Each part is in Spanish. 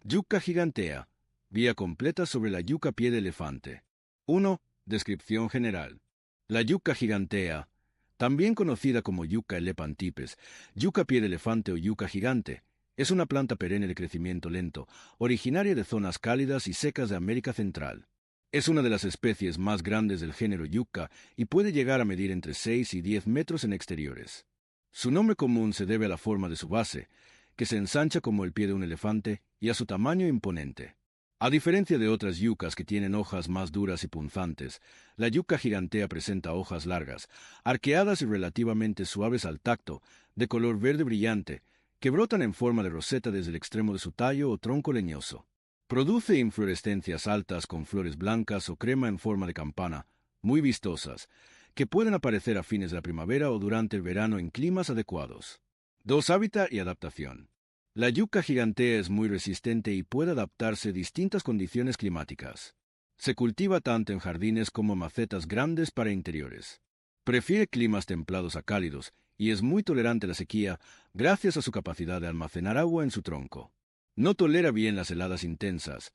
Yucca gigantea. Vía completa sobre la yucca pie de elefante. 1. Descripción general. La yucca gigantea, también conocida como yucca elepantipes, yucca pie de elefante o yucca gigante, es una planta perenne de crecimiento lento, originaria de zonas cálidas y secas de América Central. Es una de las especies más grandes del género yucca y puede llegar a medir entre 6 y 10 metros en exteriores. Su nombre común se debe a la forma de su base, que se ensancha como el pie de un elefante, y a su tamaño imponente. A diferencia de otras yuccas que tienen hojas más duras y punzantes, la yucca gigantea presenta hojas largas, arqueadas y relativamente suaves al tacto, de color verde brillante, que brotan en forma de roseta desde el extremo de su tallo o tronco leñoso. Produce inflorescencias altas con flores blancas o crema en forma de campana, muy vistosas, que pueden aparecer a fines de la primavera o durante el verano en climas adecuados. 2. Hábitat y adaptación. La yucca gigantea es muy resistente y puede adaptarse a distintas condiciones climáticas. Se cultiva tanto en jardines como macetas grandes para interiores. Prefiere climas templados a cálidos y es muy tolerante a la sequía gracias a su capacidad de almacenar agua en su tronco. No tolera bien las heladas intensas,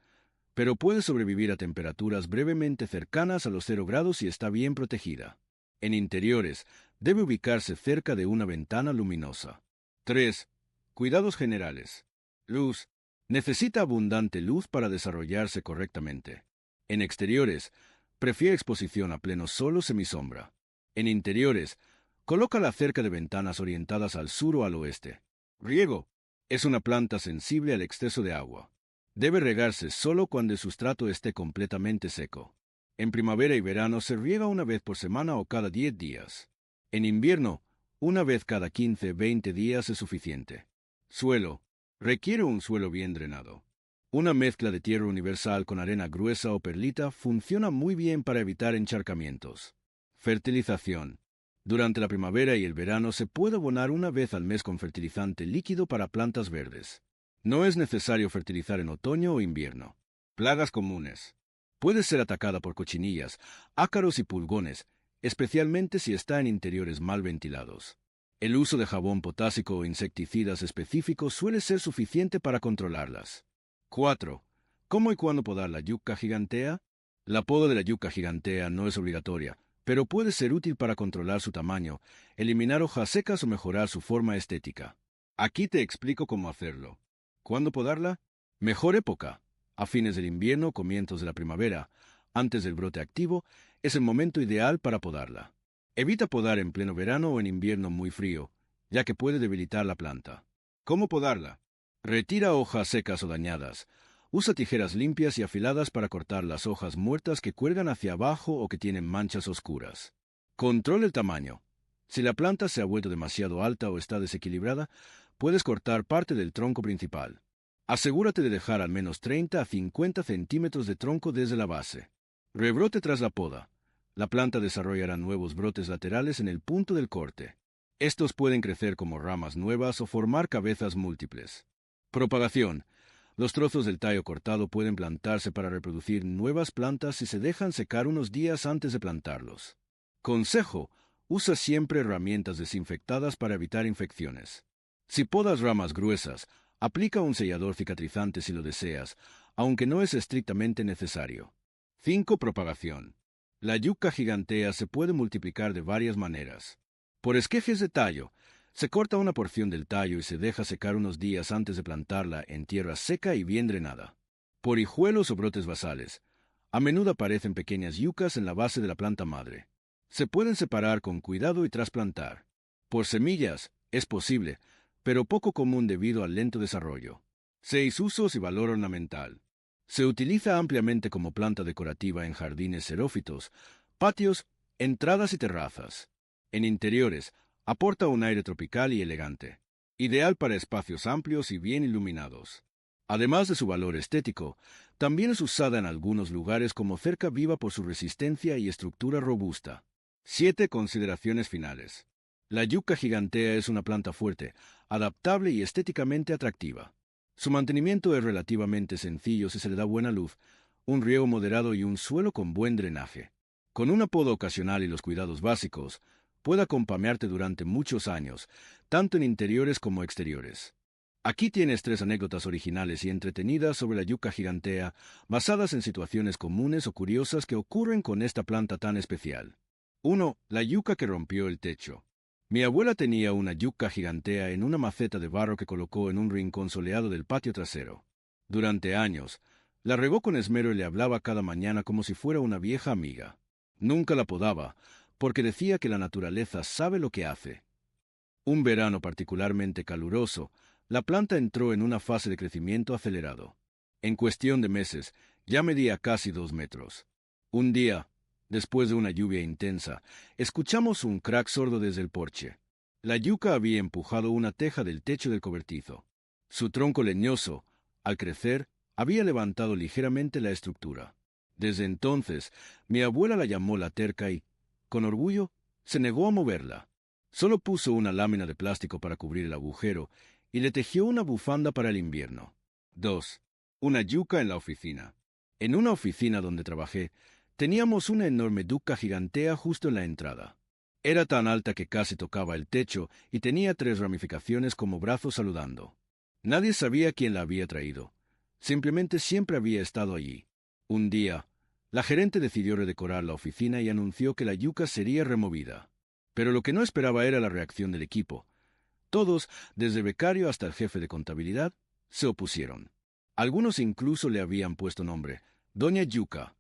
pero puede sobrevivir a temperaturas brevemente cercanas a los 0 grados y está bien protegida. En interiores, debe ubicarse cerca de una ventana luminosa. 3. Cuidados generales. Luz. Necesita abundante luz para desarrollarse correctamente. En exteriores, prefiere exposición a pleno sol o semisombra. En interiores, colócala cerca de ventanas orientadas al sur o al oeste. Riego. Es una planta sensible al exceso de agua. Debe regarse solo cuando el sustrato esté completamente seco. En primavera y verano se riega una vez por semana o cada 10 días. En invierno, una vez cada 15-20 días es suficiente. Suelo. Requiere un suelo bien drenado. Una mezcla de tierra universal con arena gruesa o perlita funciona muy bien para evitar encharcamientos. Fertilización. Durante la primavera y el verano se puede abonar una vez al mes con fertilizante líquido para plantas verdes. No es necesario fertilizar en otoño o invierno. Plagas comunes. Puede ser atacada por cochinillas, ácaros y pulgones, especialmente si está en interiores mal ventilados. El uso de jabón potásico o insecticidas específicos suele ser suficiente para controlarlas. 4. ¿Cómo y cuándo podar la yucca gigantea? La poda de la yucca gigantea no es obligatoria, pero puede ser útil para controlar su tamaño, eliminar hojas secas o mejorar su forma estética. Aquí te explico cómo hacerlo. ¿Cuándo podarla? Mejor época. A fines del invierno o comienzos de la primavera, antes del brote activo, es el momento ideal para podarla. Evita podar en pleno verano o en invierno muy frío, ya que puede debilitar la planta. ¿Cómo podarla? Retira hojas secas o dañadas. Usa tijeras limpias y afiladas para cortar las hojas muertas que cuelgan hacia abajo o que tienen manchas oscuras. Controla el tamaño. Si la planta se ha vuelto demasiado alta o está desequilibrada, puedes cortar parte del tronco principal. Asegúrate de dejar al menos 30 a 50 centímetros de tronco desde la base. Rebrote tras la poda. La planta desarrollará nuevos brotes laterales en el punto del corte. Estos pueden crecer como ramas nuevas o formar cabezas múltiples. Propagación. Los trozos del tallo cortado pueden plantarse para reproducir nuevas plantas si se dejan secar unos días antes de plantarlos. Consejo: usa siempre herramientas desinfectadas para evitar infecciones. Si podas ramas gruesas, aplica un sellador cicatrizante si lo deseas, aunque no es estrictamente necesario. 5. Propagación. La yucca gigantea se puede multiplicar de varias maneras. Por esquejes de tallo. Se corta una porción del tallo y se deja secar unos días antes de plantarla en tierra seca y bien drenada. Por hijuelos o brotes basales. A menudo aparecen pequeñas yucas en la base de la planta madre. Se pueden separar con cuidado y trasplantar. Por semillas, es posible, pero poco común debido al lento desarrollo. 6. Usos y valor ornamental. Se utiliza ampliamente como planta decorativa en jardines xerófitos, patios, entradas y terrazas. En interiores, aporta un aire tropical y elegante, ideal para espacios amplios y bien iluminados. Además de su valor estético, también es usada en algunos lugares como cerca viva por su resistencia y estructura robusta. 7. Consideraciones finales. La yucca gigantea es una planta fuerte, adaptable y estéticamente atractiva. Su mantenimiento es relativamente sencillo si se le da buena luz, un riego moderado y un suelo con buen drenaje. Con una poda ocasional y los cuidados básicos, puede acompañarte durante muchos años, tanto en interiores como exteriores. Aquí tienes 3 anécdotas originales y entretenidas sobre la yucca gigantea, basadas en situaciones comunes o curiosas que ocurren con esta planta tan especial. 1. La yuca que rompió el techo. Mi abuela tenía una yucca gigantea en una maceta de barro que colocó en un rincón soleado del patio trasero. Durante años, la regó con esmero y le hablaba cada mañana como si fuera una vieja amiga. Nunca la podaba, porque decía que la naturaleza sabe lo que hace. Un verano particularmente caluroso, la planta entró en una fase de crecimiento acelerado. En cuestión de meses, ya medía casi 2 metros. Un día, después de una lluvia intensa, escuchamos un crack sordo desde el porche. La yuca había empujado una teja del techo del cobertizo. Su tronco leñoso, al crecer, había levantado ligeramente la estructura. Desde entonces, mi abuela la llamó la terca y, con orgullo, se negó a moverla. Solo puso una lámina de plástico para cubrir el agujero y le tejió una bufanda para el invierno. 2. Una yuca en la oficina. En una oficina donde trabajé, teníamos una enorme yuca gigantea justo en la entrada. Era tan alta que casi tocaba el techo y tenía 3 ramificaciones como brazos saludando. Nadie sabía quién la había traído. Simplemente siempre había estado allí. Un día, la gerente decidió redecorar la oficina y anunció que la yuca sería removida. Pero lo que no esperaba era la reacción del equipo. Todos, desde el becario hasta el jefe de contabilidad, se opusieron. Algunos incluso le habían puesto nombre, Doña Yuca.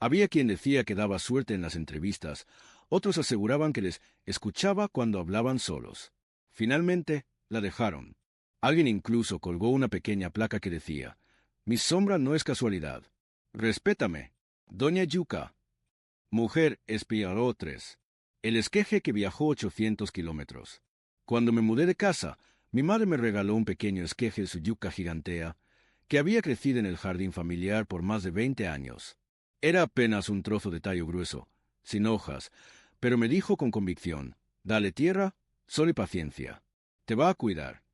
Había quien decía que daba suerte en las entrevistas, otros aseguraban que les escuchaba cuando hablaban solos. Finalmente, la dejaron. Alguien incluso colgó una pequeña placa que decía, «Mi sombra no es casualidad. Respétame, Doña Yuca». Mujer Espiaró 3. El esqueje que viajó 800 kilómetros. Cuando me mudé de casa, mi madre me regaló un pequeño esqueje de su yuca gigantea, que había crecido en el jardín familiar por más de 20 años. Era apenas un trozo de tallo grueso, sin hojas, pero me dijo con convicción, «Dale tierra, sol y paciencia. Te va a cuidar».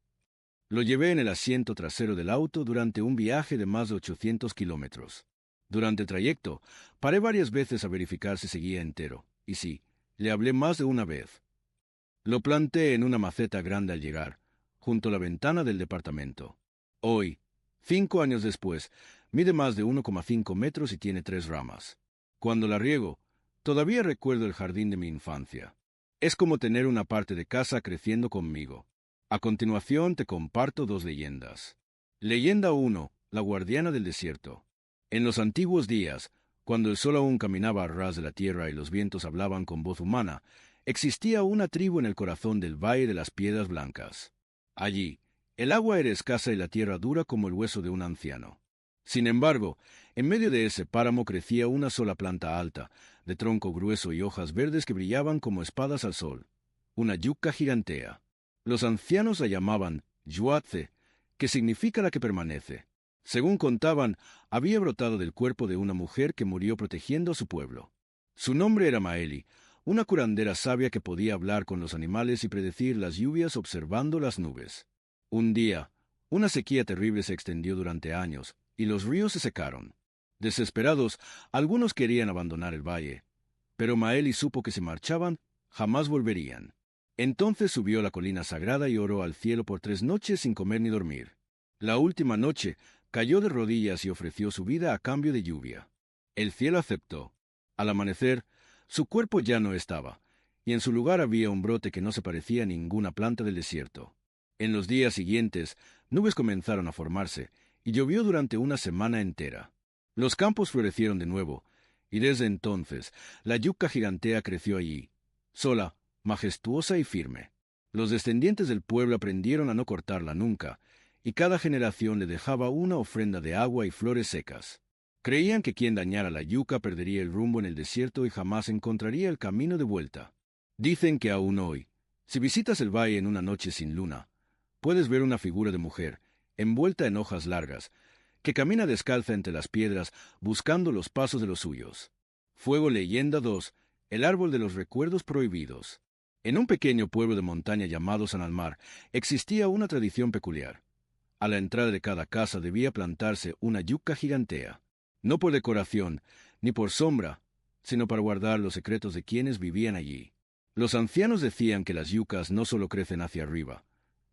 Lo llevé en el asiento trasero del auto durante un viaje de más de 800 kilómetros. Durante el trayecto, paré varias veces a verificar si seguía entero, y sí, le hablé más de una vez. Lo planté en una maceta grande al llegar, junto a la ventana del departamento. Hoy, 5 años después, mide más de 1,5 metros y tiene 3 ramas. Cuando la riego, todavía recuerdo el jardín de mi infancia. Es como tener una parte de casa creciendo conmigo. A continuación te comparto 2 leyendas. Leyenda 1. La guardiana del desierto. En los antiguos días, cuando el sol aún caminaba a ras de la tierra y los vientos hablaban con voz humana, existía una tribu en el corazón del Valle de las Piedras Blancas. Allí, el agua era escasa y la tierra dura como el hueso de un anciano. Sin embargo, en medio de ese páramo crecía una sola planta alta, de tronco grueso y hojas verdes que brillaban como espadas al sol. Una yucca gigantea. Los ancianos la llamaban Yuatze, que significa la que permanece. Según contaban, había brotado del cuerpo de una mujer que murió protegiendo a su pueblo. Su nombre era Maeli, una curandera sabia que podía hablar con los animales y predecir las lluvias observando las nubes. Un día, una sequía terrible se extendió durante años, y los ríos se secaron. Desesperados, algunos querían abandonar el valle, pero Maeli supo que si marchaban, jamás volverían. Entonces subió a la colina sagrada y oró al cielo por 3 noches sin comer ni dormir. La última noche, cayó de rodillas y ofreció su vida a cambio de lluvia. El cielo aceptó. Al amanecer, su cuerpo ya no estaba, y en su lugar había un brote que no se parecía a ninguna planta del desierto. En los días siguientes, nubes comenzaron a formarse, y llovió durante una semana entera. Los campos florecieron de nuevo, y desde entonces, la yucca gigantea creció allí, sola, majestuosa y firme. Los descendientes del pueblo aprendieron a no cortarla nunca, y cada generación le dejaba una ofrenda de agua y flores secas. Creían que quien dañara la yuca perdería el rumbo en el desierto y jamás encontraría el camino de vuelta. Dicen que aún hoy, si visitas el valle en una noche sin luna, puedes ver una figura de mujer, envuelta en hojas largas, que camina descalza entre las piedras buscando los pasos de los suyos. Fuego Leyenda 2. El árbol de los recuerdos prohibidos. En un pequeño pueblo de montaña llamado San Almar, existía una tradición peculiar. A la entrada de cada casa debía plantarse una yucca gigantea. No por decoración, ni por sombra, sino para guardar los secretos de quienes vivían allí. Los ancianos decían que las yucas no solo crecen hacia arriba,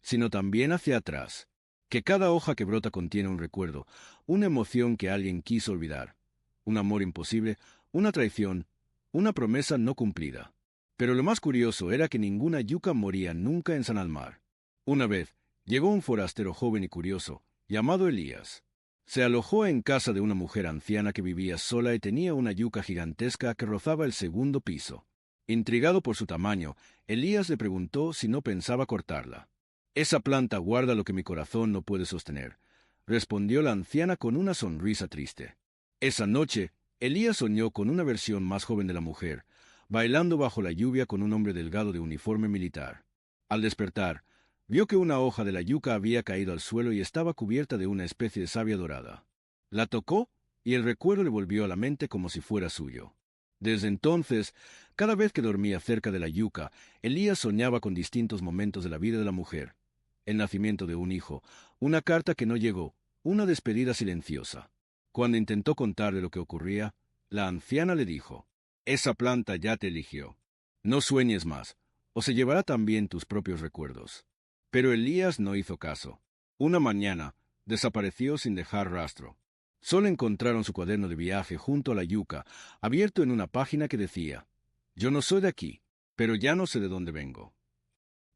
sino también hacia atrás. que cada hoja que brota contiene un recuerdo, una emoción que alguien quiso olvidar, un amor imposible, una traición, una promesa no cumplida. Pero lo más curioso era que ninguna yuca moría nunca en San Almar. Una vez, llegó un forastero joven y curioso, llamado Elías. Se alojó en casa de una mujer anciana que vivía sola y tenía una yuca gigantesca que rozaba el segundo piso. Intrigado por su tamaño, Elías le preguntó si no pensaba cortarla. «Esa planta guarda lo que mi corazón no puede sostener», respondió la anciana con una sonrisa triste. Esa noche, Elías soñó con una versión más joven de la mujer, bailando bajo la lluvia con un hombre delgado de uniforme militar. Al despertar, vio que una hoja de la yuca había caído al suelo y estaba cubierta de una especie de savia dorada. La tocó y el recuerdo le volvió a la mente como si fuera suyo. Desde entonces, cada vez que dormía cerca de la yuca, Elías soñaba con distintos momentos de la vida de la mujer. El nacimiento de un hijo, una carta que no llegó, una despedida silenciosa. Cuando intentó contarle lo que ocurría, la anciana le dijo: «Esa planta ya te eligió. No sueñes más, o se llevará también tus propios recuerdos». Pero Elías no hizo caso. Una mañana, desapareció sin dejar rastro. Solo encontraron su cuaderno de viaje junto a la yuca, abierto en una página que decía: «Yo no soy de aquí, pero ya no sé de dónde vengo».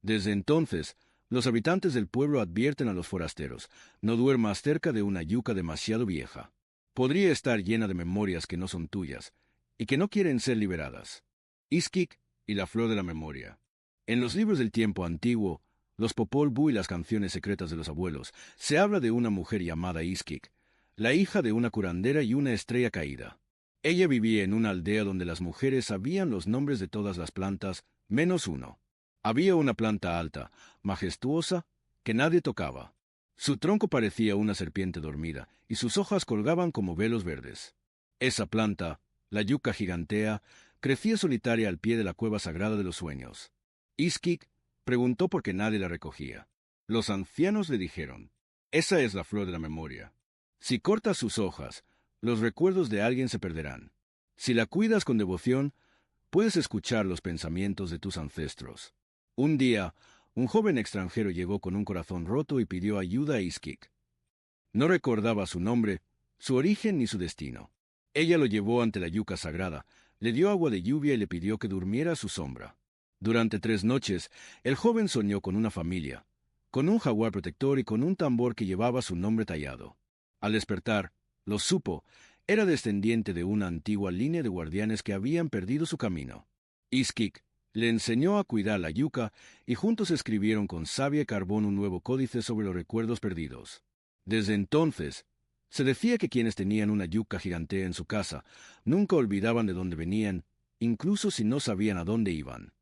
Desde entonces, los habitantes del pueblo advierten a los forasteros: no duermas cerca de una yuca demasiado vieja. Podría estar llena de memorias que no son tuyas y que no quieren ser liberadas. Iskik y la flor de la memoria. En los libros del tiempo antiguo, los Popol Vuh y las canciones secretas de los abuelos, se habla de una mujer llamada Iskik, la hija de una curandera y una estrella caída. Ella vivía en una aldea donde las mujeres sabían los nombres de todas las plantas, menos uno. Había una planta alta, majestuosa, que nadie tocaba. Su tronco parecía una serpiente dormida, y sus hojas colgaban como velos verdes. Esa planta, la yuca gigantea, crecía solitaria al pie de la cueva sagrada de los sueños. Iskik preguntó por qué nadie la recogía. Los ancianos le dijeron: «Esa es la flor de la memoria. Si cortas sus hojas, los recuerdos de alguien se perderán. Si la cuidas con devoción, puedes escuchar los pensamientos de tus ancestros». Un día, un joven extranjero llegó con un corazón roto y pidió ayuda a Iskik. No recordaba su nombre, su origen ni su destino. Ella lo llevó ante la yuca sagrada, le dio agua de lluvia y le pidió que durmiera a su sombra. Durante 3 noches, el joven soñó con una familia, con un jaguar protector y con un tambor que llevaba su nombre tallado. Al despertar, lo supo, era descendiente de una antigua línea de guardianes que habían perdido su camino. Iskik le enseñó a cuidar la yuca y juntos escribieron con savia y carbón un nuevo códice sobre los recuerdos perdidos. Desde entonces, se decía que quienes tenían una yuca gigantea en su casa nunca olvidaban de dónde venían, incluso si no sabían a dónde iban.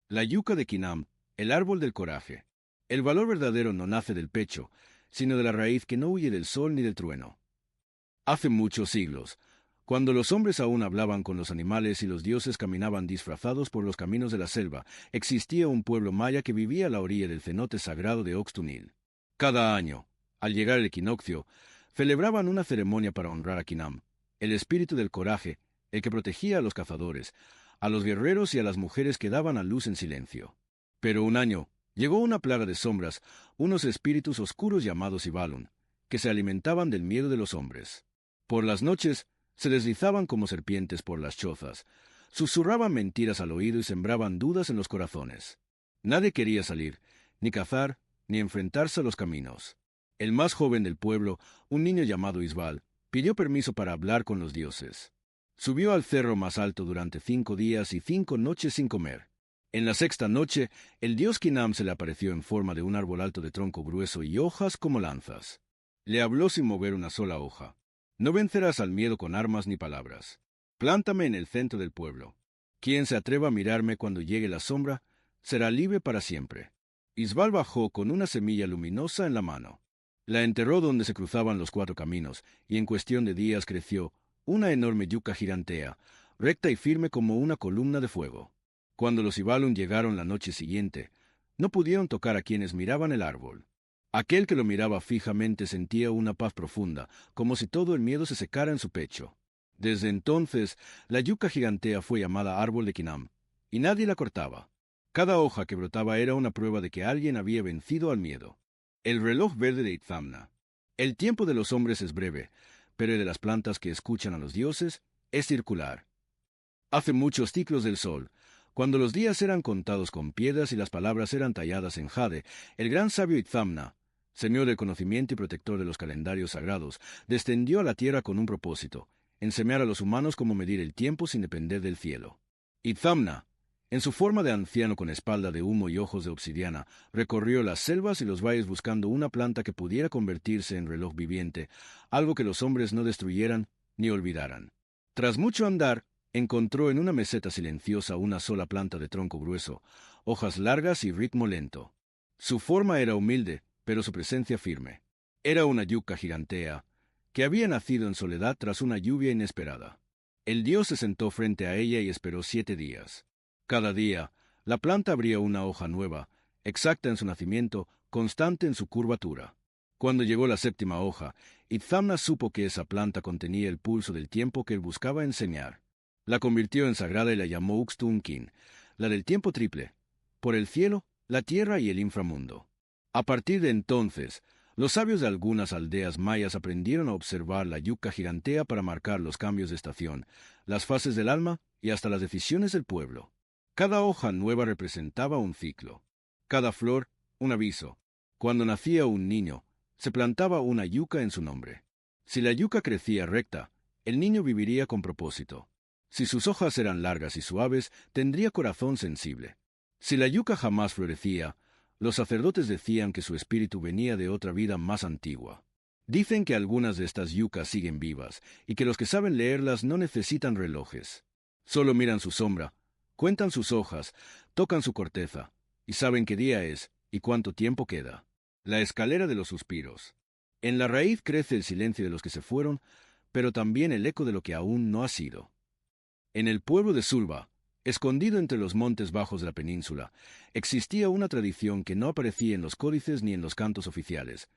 La yuca de Quinam, el árbol del coraje. El valor verdadero no nace del pecho, sino de la raíz que no huye del sol ni del trueno. Hace muchos siglos, cuando los hombres aún hablaban con los animales y los dioses caminaban disfrazados por los caminos de la selva, existía un pueblo maya que vivía a la orilla del cenote sagrado de Oxtunil. Cada año, al llegar el equinoccio, celebraban una ceremonia para honrar a Quinam, el espíritu del coraje, el que protegía a los cazadores, a los guerreros y a las mujeres que daban a luz en silencio. Pero un año, llegó una plaga de sombras, unos espíritus oscuros llamados Ibalun, que se alimentaban del miedo de los hombres. Por las noches, se deslizaban como serpientes por las chozas, susurraban mentiras al oído y sembraban dudas en los corazones. Nadie quería salir, ni cazar, ni enfrentarse a los caminos. El más joven del pueblo, un niño llamado Isbal, pidió permiso para hablar con los dioses. Subió al cerro más alto durante 5 días y 5 noches sin comer. En la 6ª noche, el dios Quinam se le apareció en forma de un árbol alto de tronco grueso y hojas como lanzas. Le habló sin mover una sola hoja. «No vencerás al miedo con armas ni palabras. Plántame en el centro del pueblo. Quien se atreva a mirarme cuando llegue la sombra, será libre para siempre». Isbal bajó con una semilla luminosa en la mano. La enterró donde se cruzaban los 4 caminos, y en cuestión de días creció una enorme yuca gigantea, recta y firme como una columna de fuego. Cuando los Ibalun llegaron la noche siguiente, no pudieron tocar a quienes miraban el árbol. Aquel que lo miraba fijamente sentía una paz profunda, como si todo el miedo se secara en su pecho. Desde entonces, la yuca gigantea fue llamada árbol de Quinam, y nadie la cortaba. Cada hoja que brotaba era una prueba de que alguien había vencido al miedo. El reloj verde de Itzamna. El tiempo de los hombres es breve, pero el de las plantas que escuchan a los dioses es circular. Hace muchos ciclos del sol, cuando los días eran contados con piedras y las palabras eran talladas en jade, el gran sabio Itzamna, señor del conocimiento y protector de los calendarios sagrados, descendió a la tierra con un propósito: enseñar a los humanos cómo medir el tiempo sin depender del cielo. Itzamna, en su forma de anciano con espalda de humo y ojos de obsidiana, recorrió las selvas y los valles buscando una planta que pudiera convertirse en reloj viviente, algo que los hombres no destruyeran ni olvidaran. Tras mucho andar, encontró en una meseta silenciosa una sola planta de tronco grueso, hojas largas y ritmo lento. Su forma era humilde, pero su presencia firme. Era una yucca gigantea, que había nacido en soledad tras una lluvia inesperada. El dios se sentó frente a ella y esperó 7 días. Cada día, la planta abría una hoja nueva, exacta en su nacimiento, constante en su curvatura. Cuando llegó la 7ª hoja, Itzamna supo que esa planta contenía el pulso del tiempo que él buscaba enseñar. La convirtió en sagrada y la llamó Uxtunkin, la del tiempo triple, por el cielo, la tierra y el inframundo. A partir de entonces, los sabios de algunas aldeas mayas aprendieron a observar la yucca gigantea para marcar los cambios de estación, las fases del alma y hasta las decisiones del pueblo. Cada hoja nueva representaba un ciclo. Cada flor, un aviso. Cuando nacía un niño, se plantaba una yucca en su nombre. Si la yucca crecía recta, el niño viviría con propósito. Si sus hojas eran largas y suaves, tendría corazón sensible. Si la yucca jamás florecía, los sacerdotes decían que su espíritu venía de otra vida más antigua. Dicen que algunas de estas yuccas siguen vivas y que los que saben leerlas no necesitan relojes. Solo miran su sombra, cuentan sus hojas, tocan su corteza y saben qué día es y cuánto tiempo queda. La escalera de los suspiros. En la raíz crece el silencio de los que se fueron, pero también el eco de lo que aún no ha sido. En el pueblo de Sulba, escondido entre los montes bajos de la península, existía una tradición que no aparecía en los códices ni en los cantos oficiales.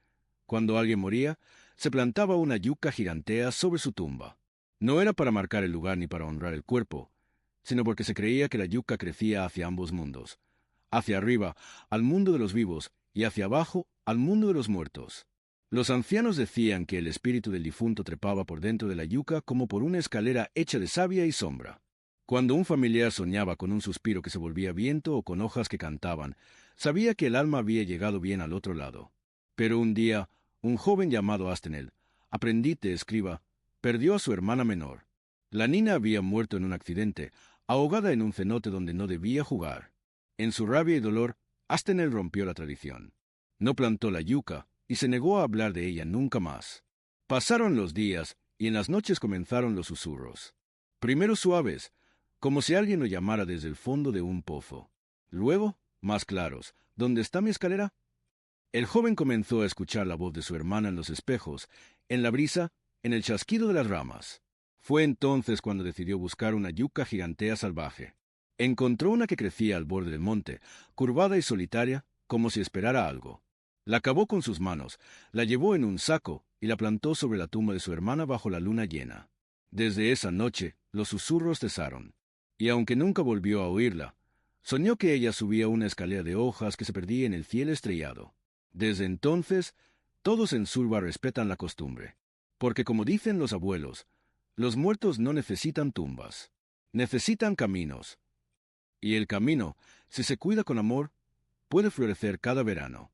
Cuando alguien moría, se plantaba una yucca gigantea sobre su tumba. No era para marcar el lugar ni para honrar el cuerpo, sino porque se creía que la yucca crecía hacia ambos mundos, hacia arriba, al mundo de los vivos, y hacia abajo, al mundo de los muertos. Los ancianos decían que el espíritu del difunto trepaba por dentro de la yucca como por una escalera hecha de savia y sombra. Cuando un familiar soñaba con un suspiro que se volvía viento o con hojas que cantaban, sabía que el alma había llegado bien al otro lado. Pero un día, un joven llamado Astenel, aprendiz de escriba, perdió a su hermana menor. La niña había muerto en un accidente, ahogada en un cenote donde no debía jugar. En su rabia y dolor, Astenel rompió la tradición. No plantó la yucca y se negó a hablar de ella nunca más. Pasaron los días y en las noches comenzaron los susurros. Primero suaves, como si alguien lo llamara desde el fondo de un pozo. Luego, más claros. ¿Dónde está mi escalera? El joven comenzó a escuchar la voz de su hermana en los espejos, en la brisa, en el chasquido de las ramas. Fue entonces cuando decidió buscar una yucca gigantea salvaje. Encontró una que crecía al borde del monte, curvada y solitaria, como si esperara algo. La cavó con sus manos, la llevó en un saco y la plantó sobre la tumba de su hermana bajo la luna llena. Desde esa noche, los susurros cesaron. Y aunque nunca volvió a oírla, soñó que ella subía una escalera de hojas que se perdía en el cielo estrellado. Desde entonces, todos en Sulba respetan la costumbre. Porque como dicen los abuelos, los muertos no necesitan tumbas, necesitan caminos. Y el camino, si se cuida con amor, puede florecer cada verano.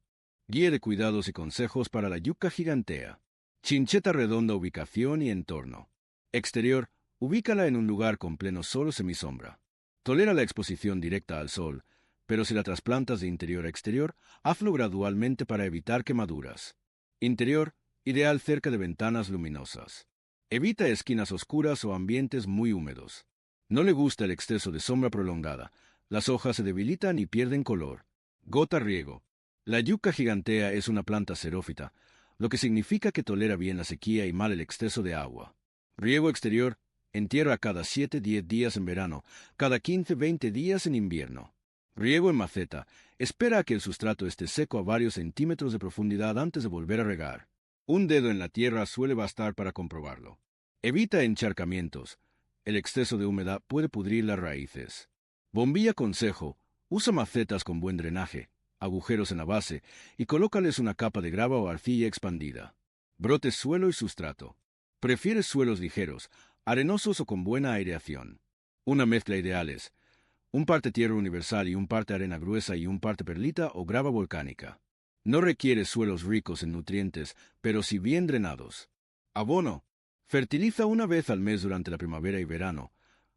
Guía de cuidados y consejos para la yucca gigantea. Chincheta redonda, ubicación y entorno. Exterior, ubícala en un lugar con pleno sol o semisombra. Tolera la exposición directa al sol, pero si la trasplantas de interior a exterior, hazlo gradualmente para evitar quemaduras. Interior, ideal cerca de ventanas luminosas. Evita esquinas oscuras o ambientes muy húmedos. No le gusta el exceso de sombra prolongada. Las hojas se debilitan y pierden color. Gota riego. La yucca gigantea es una planta xerófita, lo que significa que tolera bien la sequía y mal el exceso de agua. Riego exterior, entierra cada 7-10 días en verano, cada 15-20 días en invierno. Riego en maceta, espera a que el sustrato esté seco a varios centímetros de profundidad antes de volver a regar. Un dedo en la tierra suele bastar para comprobarlo. Evita encharcamientos. El exceso de humedad puede pudrir las raíces. Bombilla consejo, usa macetas con buen drenaje. agujeros en la base y colócales una capa de grava o arcilla expandida. Brotes, suelo y sustrato. ¿Prefieres suelos ligeros, arenosos o con buena aireación? Una mezcla ideal es un parte tierra universal y un parte arena gruesa y un parte perlita o grava volcánica. No requiere suelos ricos en nutrientes, pero sí bien drenados. Abono. Fertiliza una vez al mes durante la primavera y verano,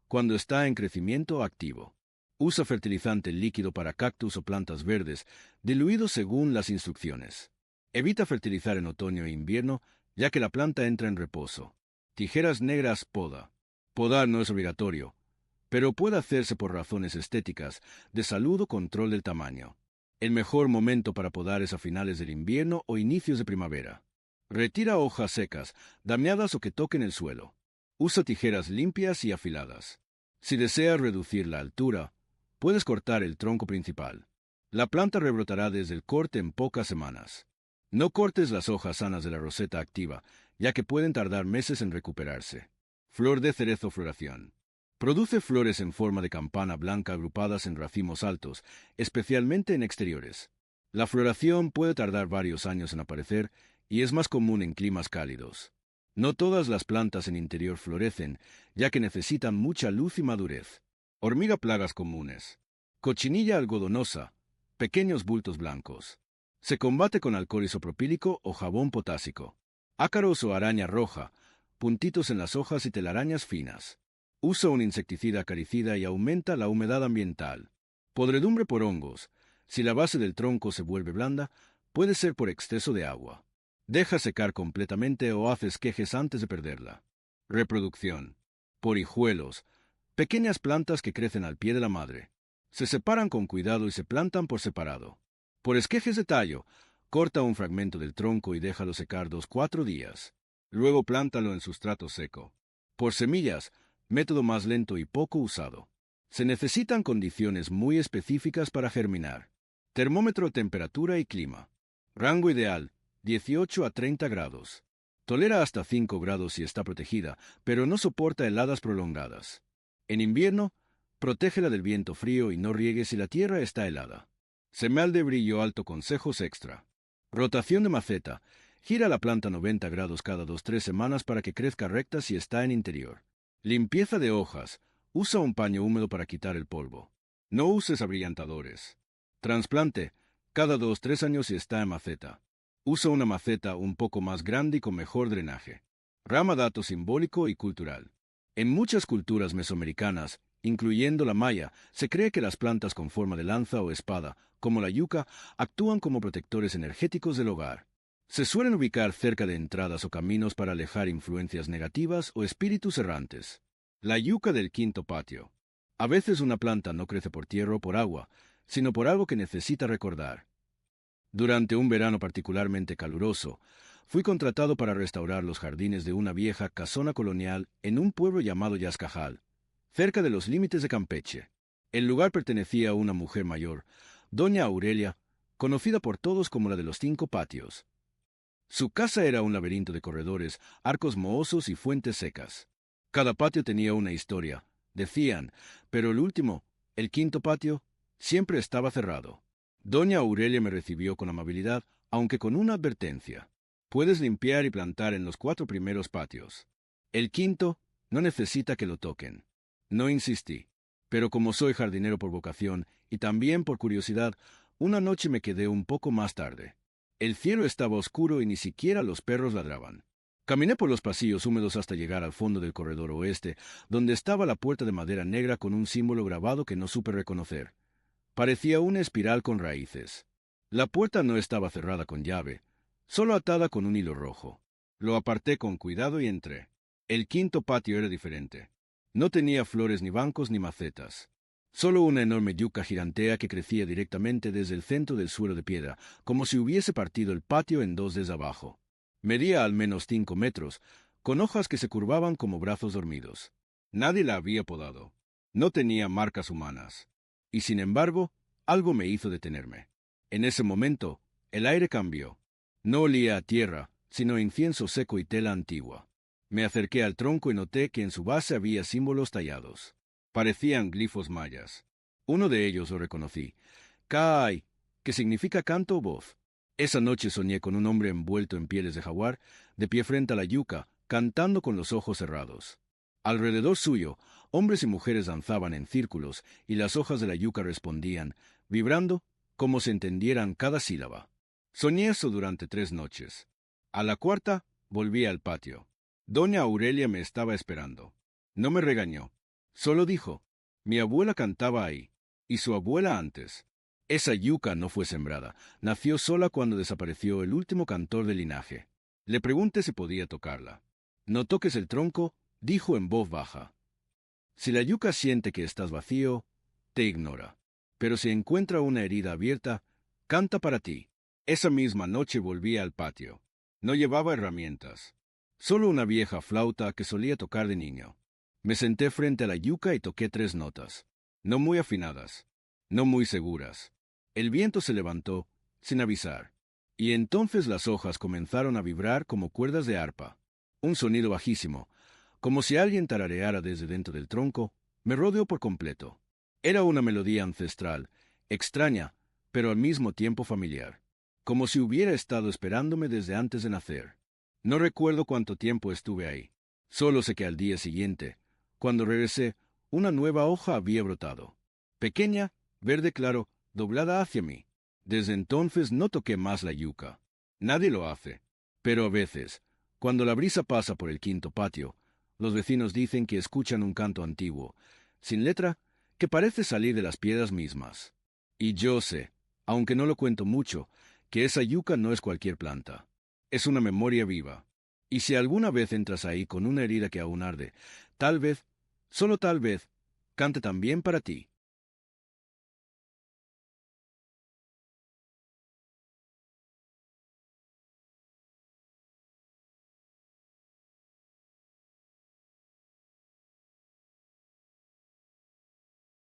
cuando está en crecimiento activo. Usa fertilizante líquido para cactus o plantas verdes, diluido según las instrucciones. Evita fertilizar en otoño e invierno, ya que la planta entra en reposo. Tijeras negras, poda. Podar no es obligatorio, pero puede hacerse por razones estéticas, de salud o control del tamaño. El mejor momento para podar es a finales del invierno o inicios de primavera. Retira hojas secas, dañadas o que toquen el suelo. Usa tijeras limpias y afiladas. Si deseas reducir la altura, puedes cortar el tronco principal. La planta rebrotará desde el corte en pocas semanas. No cortes las hojas sanas de la roseta activa, ya que pueden tardar meses en recuperarse. Flor de cerezo, floración. Produce flores en forma de campana blanca agrupadas en racimos altos, especialmente en exteriores. La floración puede tardar varios años en aparecer y es más común en climas cálidos. No todas las plantas en interior florecen, ya que necesitan mucha luz y madurez. Hormiga, plagas comunes. Cochinilla algodonosa, pequeños bultos blancos. Se combate con alcohol isopropílico o jabón potásico. Ácaros o araña roja, puntitos en las hojas y telarañas finas. Usa un insecticida acaricida y aumenta la humedad ambiental. Podredumbre por hongos. Si la base del tronco se vuelve blanda, puede ser por exceso de agua. Deja secar completamente o haz esquejes antes de perderla. Reproducción. Por hijuelos. Pequeñas plantas que crecen al pie de la madre. Se separan con cuidado y se plantan por separado. Por esquejes de tallo, corta un fragmento del tronco y déjalo secar 2-4 días. Luego plántalo en sustrato seco. Por semillas, método más lento y poco usado. Se necesitan condiciones muy específicas para germinar. Termómetro, temperatura y clima. Rango ideal, 18 a 30 grados. Tolera hasta 5 grados si está protegida, pero no soporta heladas prolongadas. En invierno, protégela del viento frío y no riegue si la tierra está helada. Semal de brillo alto con cejos extra. Rotación de maceta. Gira la planta 90 grados cada 2-3 semanas para que crezca recta si está en interior. Limpieza de hojas. Usa un paño húmedo para quitar el polvo. No uses abrillantadores. Trasplante. Cada 2-3 años si está en maceta. Usa una maceta un poco más grande y con mejor drenaje. Rama, dato simbólico y cultural. En muchas culturas mesoamericanas, incluyendo la maya, se cree que las plantas con forma de lanza o espada, como la yuca, actúan como protectores energéticos del hogar. Se suelen ubicar cerca de entradas o caminos para alejar influencias negativas o espíritus errantes. La yuca del quinto patio. A veces una planta no crece por tierra o por agua, sino por algo que necesita recordar. Durante un verano particularmente caluroso, fui contratado para restaurar los jardines de una vieja casona colonial en un pueblo llamado Yazcajal, cerca de los límites de Campeche. El lugar pertenecía a una mujer mayor, doña Aurelia, conocida por todos como la de los 5 patios. Su casa era un laberinto de corredores, arcos mohosos y fuentes secas. Cada patio tenía una historia, decían, pero el último, el quinto patio, siempre estaba cerrado. Doña Aurelia me recibió con amabilidad, aunque con una advertencia. Puedes limpiar y plantar en los 4 primeros patios. El quinto no necesita que lo toquen. No insistí, pero como soy jardinero por vocación y también por curiosidad, una noche me quedé un poco más tarde. El cielo estaba oscuro y ni siquiera los perros ladraban. Caminé por los pasillos húmedos hasta llegar al fondo del corredor oeste, donde estaba la puerta de madera negra con un símbolo grabado que no supe reconocer. Parecía una espiral con raíces. La puerta no estaba cerrada con llave, solo atada con un hilo rojo. Lo aparté con cuidado y entré. El quinto patio era diferente. No tenía flores ni bancos ni macetas. Solo una enorme yuca gigantea que crecía directamente desde el centro del suelo de piedra, como si hubiese partido el patio en 2 desde abajo. Medía al menos 5 metros, con hojas que se curvaban como brazos dormidos. Nadie la había podado. No tenía marcas humanas. Y sin embargo, algo me hizo detenerme. En ese momento, el aire cambió. No olía a tierra, sino a incienso seco y tela antigua. Me acerqué al tronco y noté que en su base había símbolos tallados. Parecían glifos mayas. Uno de ellos lo reconocí. Kai, que significa canto o voz. Esa noche soñé con un hombre envuelto en pieles de jaguar, de pie frente a la yuca, cantando con los ojos cerrados. Alrededor suyo, hombres y mujeres danzaban en círculos, y las hojas de la yuca respondían, vibrando, como si entendieran cada sílaba. Soñé eso durante 3 noches. A la cuarta, volví al patio. Doña Aurelia me estaba esperando. No me regañó. Solo dijo, mi abuela cantaba ahí, y su abuela antes. Esa yuca no fue sembrada, nació sola cuando desapareció el último cantor del linaje. Le pregunté si podía tocarla. No toques el tronco, dijo en voz baja. Si la yuca siente que estás vacío, te ignora. Pero si encuentra una herida abierta, canta para ti. Esa misma noche volví al patio. No llevaba herramientas. Solo una vieja flauta que solía tocar de niño. Me senté frente a la yuca y toqué 3 notas. No muy afinadas. No muy seguras. El viento se levantó, sin avisar. Y entonces las hojas comenzaron a vibrar como cuerdas de arpa. Un sonido bajísimo, como si alguien tarareara desde dentro del tronco, me rodeó por completo. Era una melodía ancestral, extraña, pero al mismo tiempo familiar. Como si hubiera estado esperándome desde antes de nacer. No recuerdo cuánto tiempo estuve ahí. Solo sé que al día siguiente, cuando regresé, una nueva hoja había brotado. Pequeña, verde claro, doblada hacia mí. Desde entonces no toqué más la yuca. Nadie lo hace. Pero a veces, cuando la brisa pasa por el quinto patio, los vecinos dicen que escuchan un canto antiguo, sin letra, que parece salir de las piedras mismas. Y yo sé, aunque no lo cuento mucho, que esa yuca no es cualquier planta. Es una memoria viva. Y si alguna vez entras ahí con una herida que aún arde, tal vez, solo tal vez, cante también para ti.